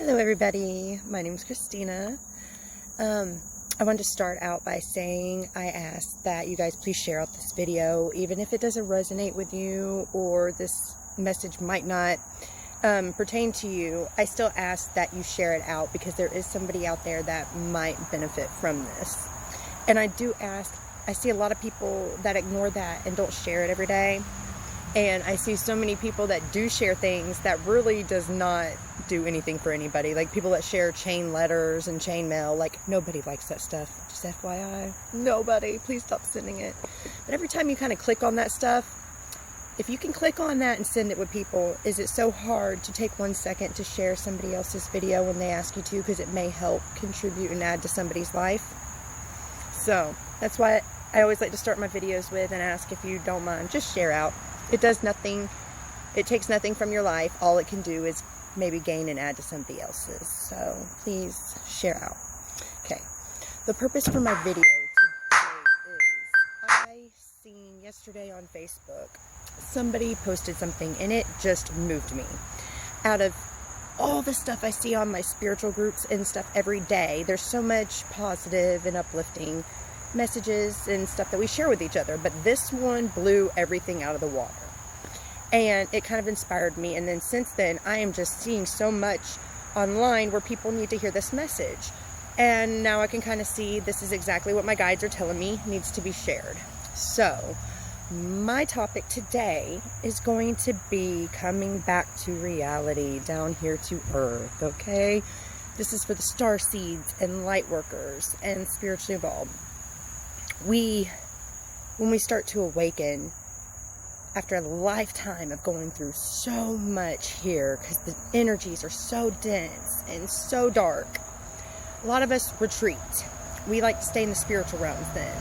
Hello everybody, my name is Christina. I wanted to start out by saying I ask that you guys please share out this video, even if it doesn't resonate with you or this message might not pertain to you. I still ask that you share it out because there is somebody out there that might benefit from this. And I do ask, I see a lot of people that ignore that and don't share it every day. And I see so many people that do share things that really does not do anything for anybody. Like people that share chain letters and chain mail. Like nobody likes that stuff. Just FYI. Nobody. Please stop sending it. But every time you kind of click on that stuff, if you can click on that and send it with people, is it so hard to take 1 second to share somebody else's video when they ask you to? Because it may help contribute and add to somebody's life. So that's why I always like to start my videos with and ask if you don't mind. Just share out. It does nothing, it takes nothing from your life. All it can do is maybe gain and add to somebody else's. So please share out. Okay, the purpose for my video today is I seen yesterday on Facebook, somebody posted something and it just moved me. Out of all the stuff I see on my spiritual groups and stuff every day, there's so much positive and uplifting messages and stuff that we share with each other, but this one blew everything out of the water and it kind of inspired me. And then since then I am just seeing so much online where people need to hear this message, and now I can kind of see this is exactly what my guides are telling me needs to be shared. So my topic today is going to be coming back to reality, down here to earth. Okay, this is for the Starseeds and light workers and spiritually evolved. When we start to awaken after a lifetime of going through so much here, because the energies are so dense and so dark, a lot of us retreat. We like to stay in the spiritual realms then.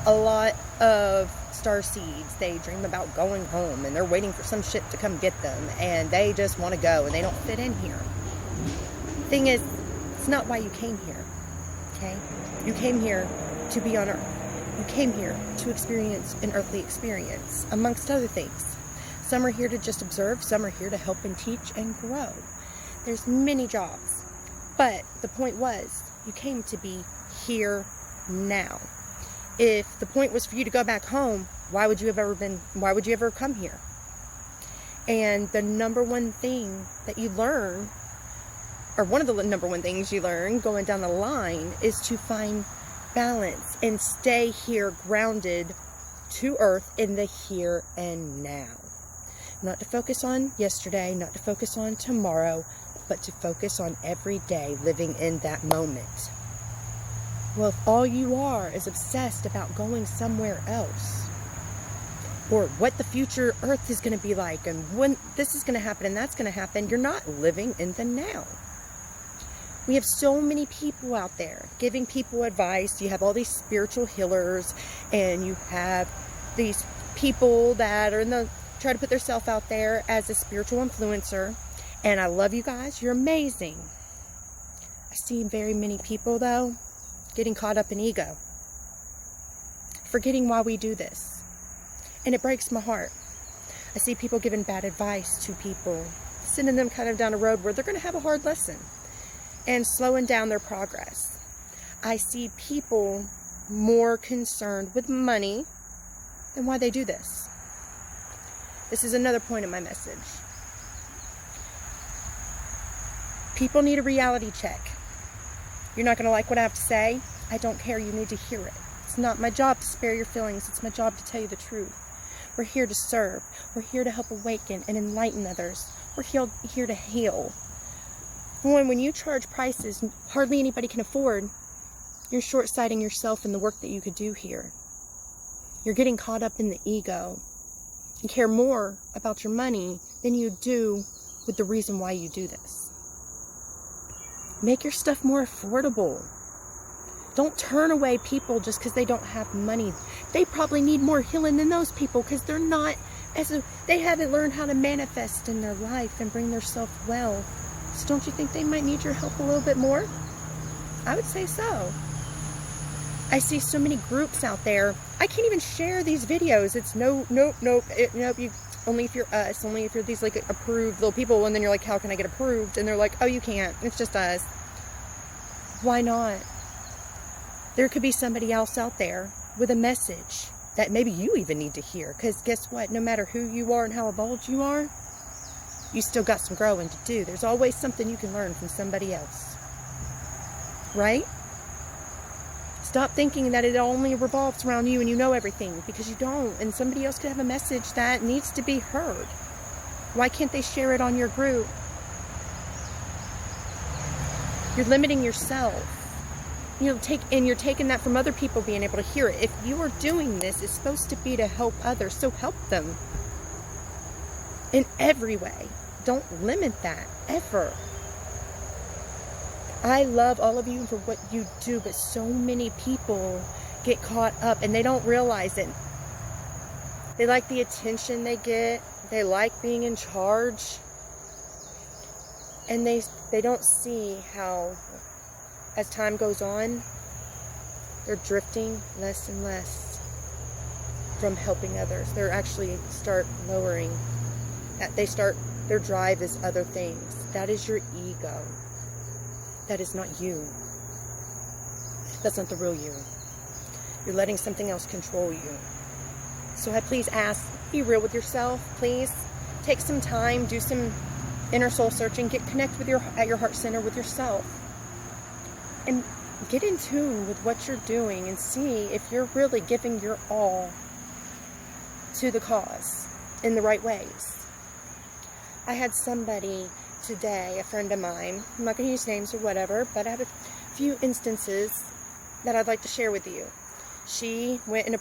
A lot of Starseeds, they dream about going home and they're waiting for some ship to come get them and they just want to go and they don't fit in here. Thing is, it's not why you came here, okay? You came here to be on earth. You came here to experience an earthly experience, amongst other things. Some are here to just observe, some are here to help and teach and grow. There's many jobs, but the point was, you came to be here now. If the point was for you to go back home, why would you ever come here? And the number one thing that you learn, or one of the number one things you learn going down the line, is to find balance and stay here grounded to earth in the here and now. Not to focus on yesterday, not to focus on tomorrow, but to focus on every day, living in that moment. Well, if all you are is obsessed about going somewhere else, or what the future earth is going to be like, and when this is going to happen and that's going to happen, you're not living in the now. We have so many people out there giving people advice. You have all these spiritual healers, and you have these people that are try to put themselves out there as a spiritual influencer. And I love you guys. You're amazing. I see very many people, though, getting caught up in ego, forgetting why we do this. And it breaks my heart. I see people giving bad advice to people, sending them kind of down a road where they're going to have a hard lesson, and slowing down their progress. I see people more concerned with money than why they do this. This is another point of my message. People need a reality check. You're not going to like what I have to say? I don't care. You need to hear it. It's not my job to spare your feelings. It's my job to tell you the truth. We're here to serve. We're here to help awaken and enlighten others. We're here to heal. When you charge prices hardly anybody can afford, you're short-sighting yourself and the work that you could do here. You're getting caught up in the ego. You care more about your money than you do with the reason why you do this. Make your stuff more affordable. Don't turn away people just because they don't have money. They probably need more healing than those people because they haven't learned how to manifest in their life and bring themselves well. So don't you think they might need your help a little bit more? I would say so. I see so many groups out there. I can't even share these videos. It's nope. Only if you're us. Only if you're these, like, approved little people. And then you're like, how can I get approved? And they're like, oh, you can't. It's just us. Why not? There could be somebody else out there with a message that maybe you even need to hear. Because guess what? No matter who you are and how evolved you are, you still got some growing to do. There's always something you can learn from somebody else. Right? Stop thinking that it only revolves around you and you know everything, because you don't. And somebody else could have a message that needs to be heard. Why can't they share it on your group? You're limiting yourself. You're taking that from other people being able to hear it. If you are doing this, it's supposed to be to help others, so help them in every way. Don't limit that, ever. I love all of you for what you do, but so many people get caught up and they don't realize it. They like the attention they get. They like being in charge. And they don't see how, as time goes on, they're drifting less and less from helping others. They're actually start lowering. Their drive is other things. That is your ego. That is not you. That's not the real you. You're letting something else control you. So I please ask, be real with yourself, please. Take some time, do some inner soul searching, connect with at your heart center with yourself. And get in tune with what you're doing and see if you're really giving your all to the cause in the right ways. I had somebody today, a friend of mine, I'm not going to use names or whatever, but I have a few instances that I'd like to share with you. She went and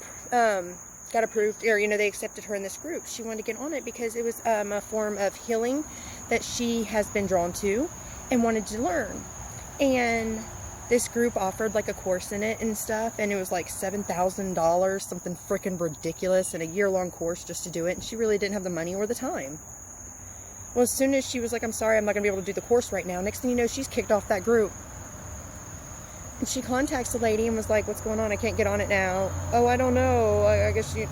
got approved, or they accepted her in this group. She wanted to get on it because it was a form of healing that she has been drawn to and wanted to learn. And this group offered like a course in it and stuff, and it was like $7,000, something freaking ridiculous, and a year-long course just to do it, and she really didn't have the money or the time. Well, as soon as she was like, I'm sorry, I'm not going to be able to do the course right now, next thing you know, she's kicked off that group. And she contacts the lady and was like, what's going on? I can't get on it now. Oh, I don't know. I guess, you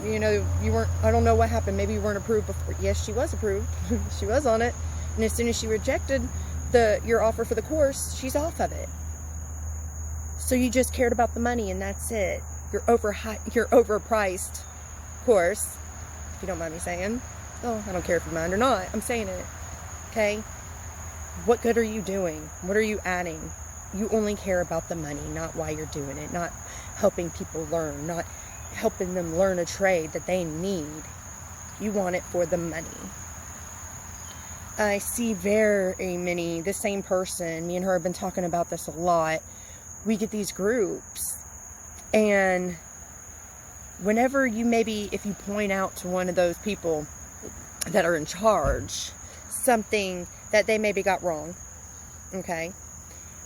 weren't, I don't know what happened. Maybe you weren't approved before. Yes, she was approved. She was on it. And as soon as she rejected your offer for the course, she's off of it. So you just cared about the money and that's it. Your overpriced course, if you don't mind me saying. Oh, I don't care if you mind or not. I'm saying it. Okay? What good are you doing? What are you adding? You only care about the money, not why you're doing it, not helping people learn, not helping them learn a trade that they need. You want it for the money. I see very many, the same person, me and her have been talking about this a lot. We get these groups, and whenever if you point out to one of those people that are in charge something that they maybe got wrong, okay?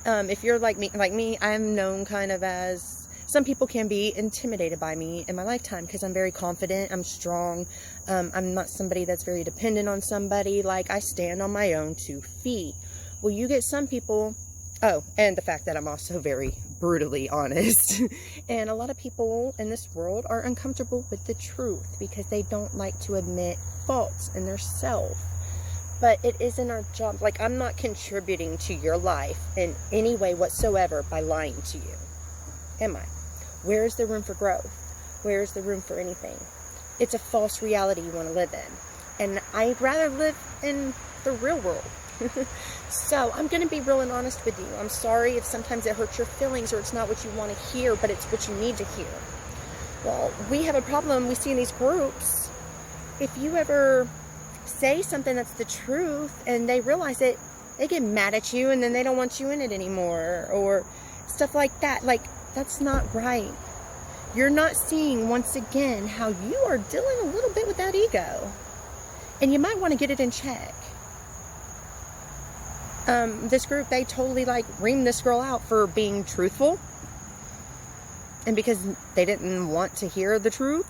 If you're like me, I'm known kind of as, some people can be intimidated by me in my lifetime because I'm very confident, I'm strong, I'm not somebody that's very dependent on somebody, like I stand on my own 2 feet. Well, you get some people, and the fact that I'm also very brutally honest, and a lot of people in this world are uncomfortable with the truth because they don't like to admit faults in their self. But it isn't our job. Like, I'm not contributing to your life in any way whatsoever by lying to you. Am I? Where is the room for growth? Where is the room for anything? It's a false reality you want to live in. And I'd rather live in the real world. So, I'm going to be real and honest with you. I'm sorry if sometimes it hurts your feelings or it's not what you want to hear, but it's what you need to hear. Well, we have a problem we see in these groups. If you ever say something that's the truth and they realize it, they get mad at you and then they don't want you in it anymore or stuff like that. Like, that's not right. You're not seeing, once again, how you are dealing a little bit with that ego, and you might want to get it in check. This group, they totally reamed this girl out for being truthful, and because they didn't want to hear the truth.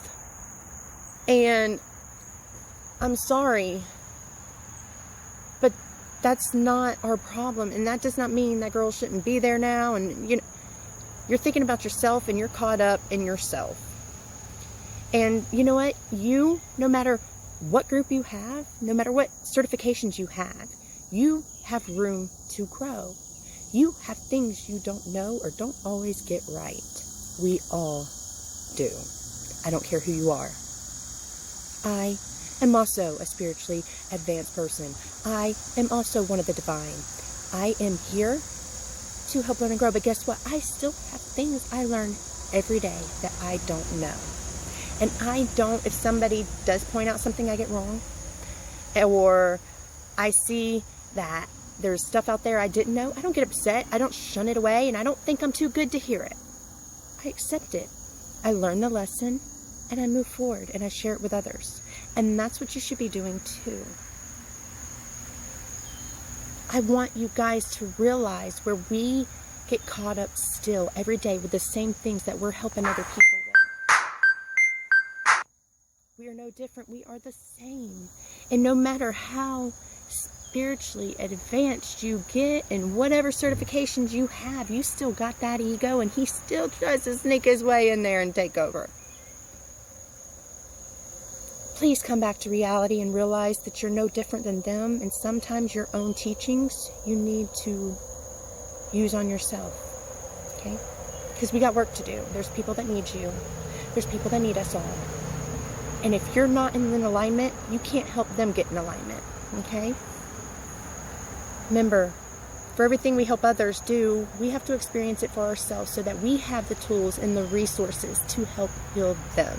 And I'm sorry, but that's not our problem. And that does not mean that girl shouldn't be there now. And, you're thinking about yourself and you're caught up in yourself. And you know what? No matter what group you have, no matter what certifications you have room to grow. You have things you don't know or don't always get right. We all do. I don't care who you are. I am also a spiritually advanced person. I am also one of the divine. I am here to help learn and grow, but guess what? I still have things I learn every day that I don't know. And if somebody does point out something I get wrong, or I see that there's stuff out there I didn't know, I don't get upset. I don't shun it away, and I don't think I'm too good to hear it. I accept it. I learn the lesson, and I move forward, and I share it with others. And that's what you should be doing too. I want you guys to realize where we get caught up still every day with the same things that we're helping other people with. We are no different. We are the same. And no matter how spiritually advanced you get and whatever certifications you have, you still got that ego, and he still tries to sneak his way in there and take over. Please come back to reality and realize that you're no different than them, and sometimes your own teachings you need to use on yourself, okay? Because we got work to do. There's people that need you. There's people that need us all. And if you're not in an alignment, you can't help them get in alignment, okay? Remember, for everything we help others do, we have to experience it for ourselves so that we have the tools and the resources to help heal them.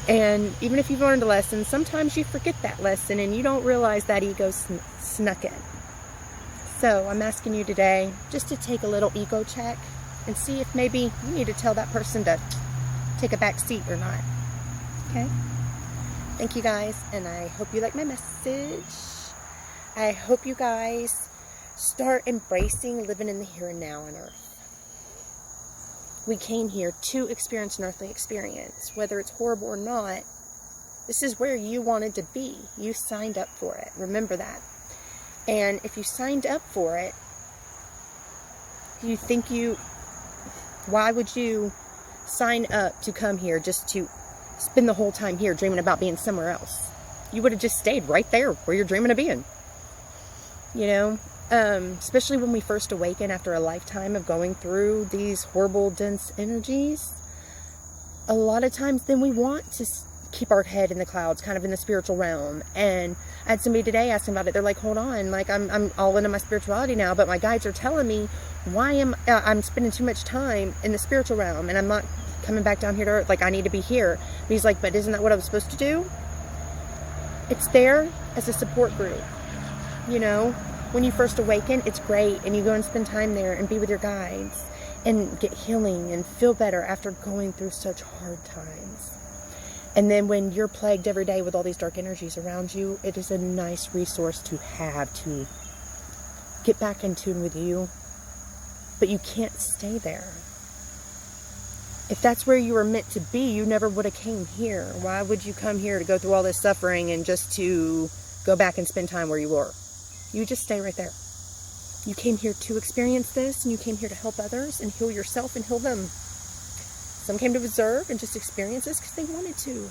And even if you've learned a lesson, sometimes you forget that lesson and you don't realize that ego snuck in. So I'm asking you today just to take a little ego check and see if maybe you need to tell that person to take a back seat or not. Okay? Thank you guys, and I hope you like my message. I hope you guys start embracing living in the here and now on earth. We came here to experience an earthly experience. Whether it's horrible or not, this is where you wanted to be. You signed up for it. Remember that. And if you signed up for it, why would you sign up to come here just to spend the whole time here dreaming about being somewhere else? You would have just stayed right there where you're dreaming of being. You know? Especially when we first awaken after a lifetime of going through these horrible, dense energies, a lot of times then we want to keep our head in the clouds, kind of in the spiritual realm. And I had somebody today asking about it. They're like, hold on, like I'm all into my spirituality now, but my guides are telling me why I'm spending too much time in the spiritual realm and I'm not coming back down here to earth. Like, I need to be here. But he's like, but isn't that what I was supposed to do? It's there as a support group, you know? When you first awaken, it's great, and you go and spend time there and be with your guides and get healing and feel better after going through such hard times. And then when you're plagued every day with all these dark energies around you, it is a nice resource to have to get back in tune with you. But you can't stay there. If that's where you were meant to be, you never would have came here. Why would you come here to go through all this suffering and just to go back and spend time where you were? You just stay right there. You came here to experience this, and you came here to help others and heal yourself and heal them. Some came to observe and just experience this because they wanted to.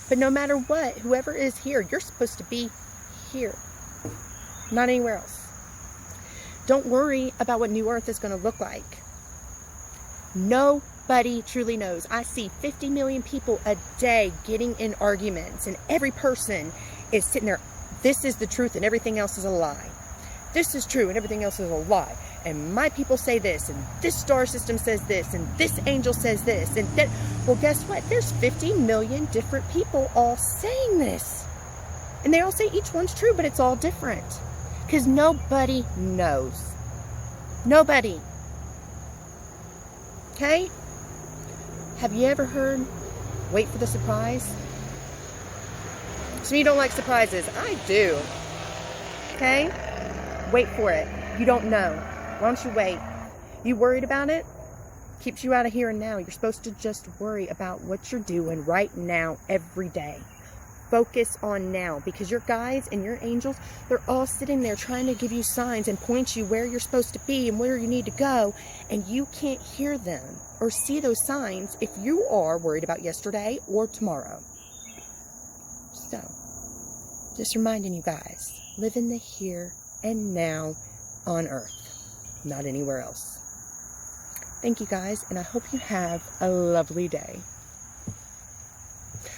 But no matter what, whoever is here, you're supposed to be here, not anywhere else. Don't worry about what New Earth is going to look like. Nobody truly knows. I see 50 million people a day getting in arguments, and every person is sitting there. This is the truth and everything else is a lie. This is true and everything else is a lie. And my people say this, and this star system says this, and this angel says this, and that. Well, guess what? There's 50 million different people all saying this. And they all say each one's true, but it's all different. Because nobody knows. Nobody. Okay? Have you ever heard, wait for the surprise? Some of you don't like surprises. I do. Okay? Wait for it. You don't know. Why don't you wait? You worried about it? Keeps you out of here and now. You're supposed to just worry about what you're doing right now, every day. Focus on now, because your guides and your angels, they're all sitting there trying to give you signs and point you where you're supposed to be and where you need to go, and you can't hear them or see those signs if you are worried about yesterday or tomorrow. So, just reminding you guys, live in the here and now on Earth, not anywhere else. Thank you guys, and I hope you have a lovely day.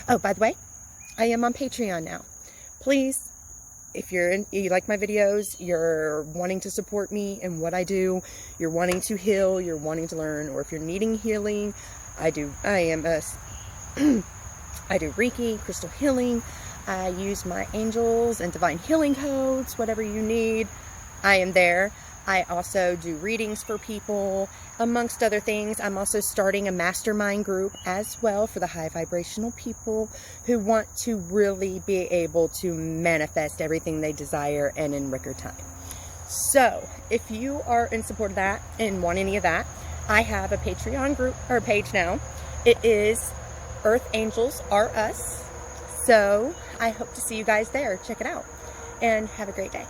Oh, by the way, I am on Patreon now. Please, if you like my videos, you're wanting to support me and what I do, you're wanting to heal, you're wanting to learn, or if you're needing healing, I do Reiki, crystal healing. I use my angels and divine healing codes, whatever you need, I am there. I also do readings for people, amongst other things. I'm also starting a mastermind group as well for the high vibrational people who want to really be able to manifest everything they desire and in record time. So if you are in support of that and want any of that, I have a Patreon group or page now. It is Earth Angels Are Us. So I hope to see you guys there. Check it out and have a great day.